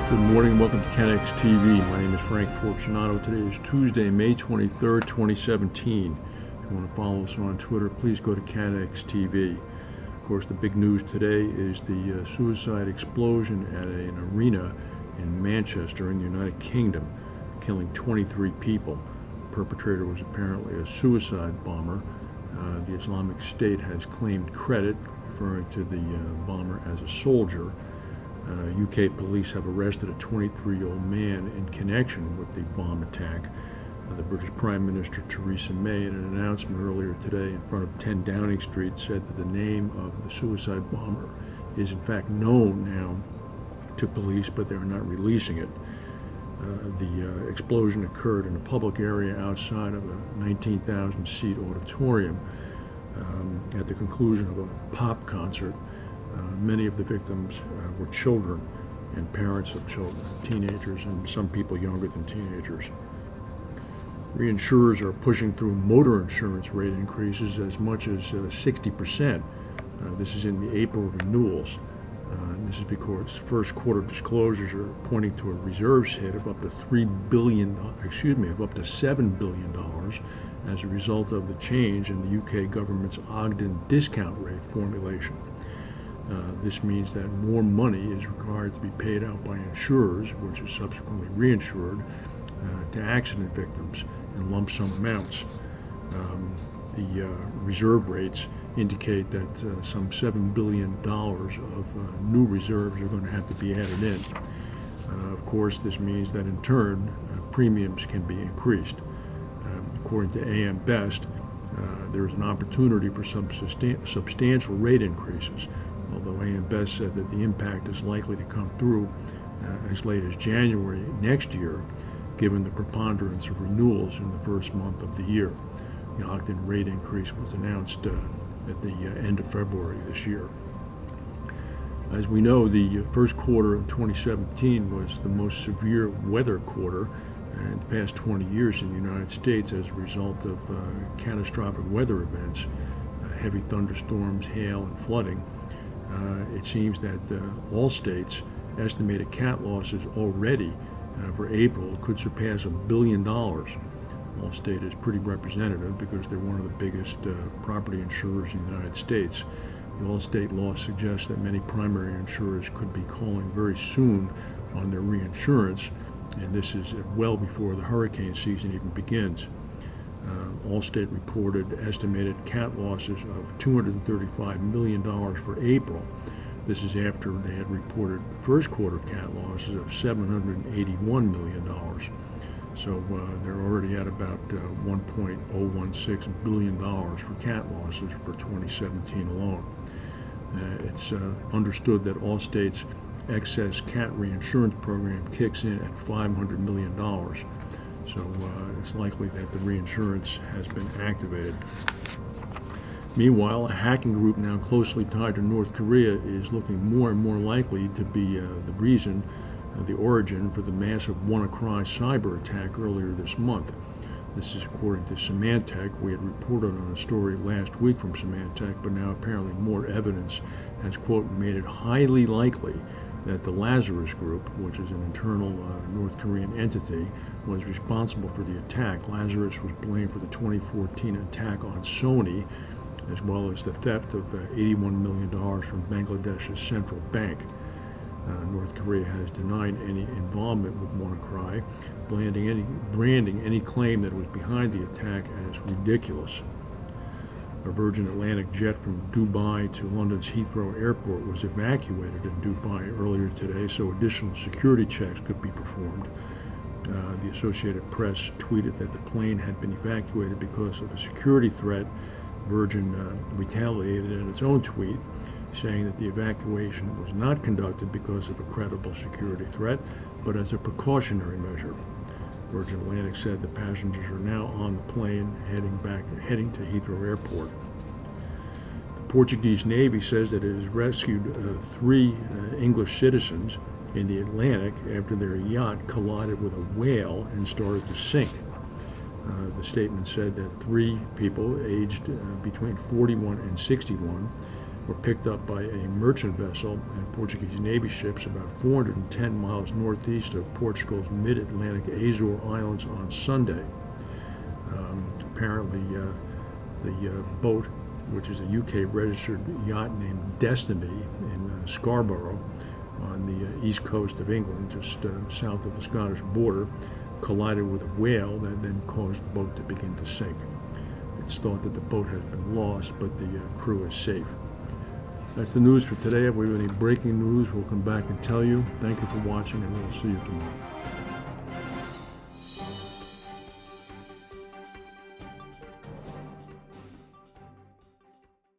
Good morning, welcome to CATEX TV. My name is Frank Fortunato. Today is Tuesday, May 23rd, 2017. If you want to follow us on Twitter, please go to CATEX TV. Of course, the big news today is the suicide explosion at an arena in Manchester in the United Kingdom, killing 23 people. The perpetrator was apparently a suicide bomber. The Islamic State has claimed credit, referring to the bomber as a soldier. UK police have arrested a 23-year-old man in connection with the bomb attack. The British Prime Minister Theresa May, in an announcement earlier today in front of 10 Downing Street, said that the name of the suicide bomber is in fact known now to police, but they're not releasing it. The explosion occurred in a public area outside of a 19,000-seat auditorium at the conclusion of a pop concert. Many of the victims were children and parents of children, teenagers, and some people younger than teenagers. Reinsurers are pushing through motor insurance rate increases as much as 60%. This is in the April renewals. This is because first quarter disclosures are pointing to a reserves hit of up to $7 billion as a result of the change in the UK government's Ogden discount rate formulation. This means that more money is required to be paid out by insurers, which is subsequently reinsured, to accident victims in lump sum amounts. The reserve rates indicate that some $7 billion of new reserves are going to have to be added in. Of course, this means that in turn, premiums can be increased. According to AM Best, there is an opportunity for some substantial rate increases, although AM Best said that the impact is likely to come through as late as January next year, given the preponderance of renewals in the first month of the year. The Ogden rate increase was announced at the end of February this year. As we know, the first quarter of 2017 was the most severe weather quarter in the past 20 years in the United States as a result of catastrophic weather events, heavy thunderstorms, hail, and flooding. It seems that all states' estimated cat losses already for April could surpass $1 billion. Allstate is pretty representative because they're one of the biggest property insurers in the United States. The Allstate loss suggests that many primary insurers could be calling very soon on their reinsurance, and this is well before the hurricane season even begins. Allstate reported estimated cat losses of $235 million for April. This is after they had reported first quarter cat losses of $781 million. So they're already at about $1.016 billion for cat losses for 2017 alone. It's understood that Allstate's excess cat reinsurance program kicks in at $500 million. So it's likely that the reinsurance has been activated. Meanwhile, a hacking group now closely tied to North Korea is looking more and more likely to be the reason, the origin for the massive WannaCry cyber attack earlier this month. This is according to Symantec. We had reported on a story last week from Symantec, but now apparently more evidence has, quote, made it highly likely that the Lazarus Group, which is an internal North Korean entity, was responsible for the attack. Lazarus was blamed for the 2014 attack on Sony, as well as the theft of $81 million from Bangladesh's central bank. North Korea has denied any involvement with WannaCry, branding any claim that it was behind the attack as ridiculous. A Virgin Atlantic jet from Dubai to London's Heathrow Airport was evacuated in Dubai earlier today, so additional security checks could be performed. The Associated Press tweeted that the plane had been evacuated because of a security threat. Virgin retaliated in its own tweet, saying that the evacuation was not conducted because of a credible security threat, but as a precautionary measure. Virgin Atlantic said the passengers are now on the plane heading to Heathrow Airport. The Portuguese Navy says that it has rescued 3 English citizens in the Atlantic after their yacht collided with a whale and started to sink. The statement said that 3 people aged between 41 and 61 were picked up by a merchant vessel and Portuguese Navy ships about 410 miles northeast of Portugal's mid-Atlantic Azore Islands on Sunday. Apparently, the boat, which is a UK-registered yacht named Destiny in Scarborough on the east coast of England, just south of the Scottish border, collided with a whale that then caused the boat to begin to sink. It's thought that the boat has been lost, but the crew is safe. That's the news for today. If we have any breaking news, we'll come back and tell you. Thank you for watching, and we'll see you tomorrow.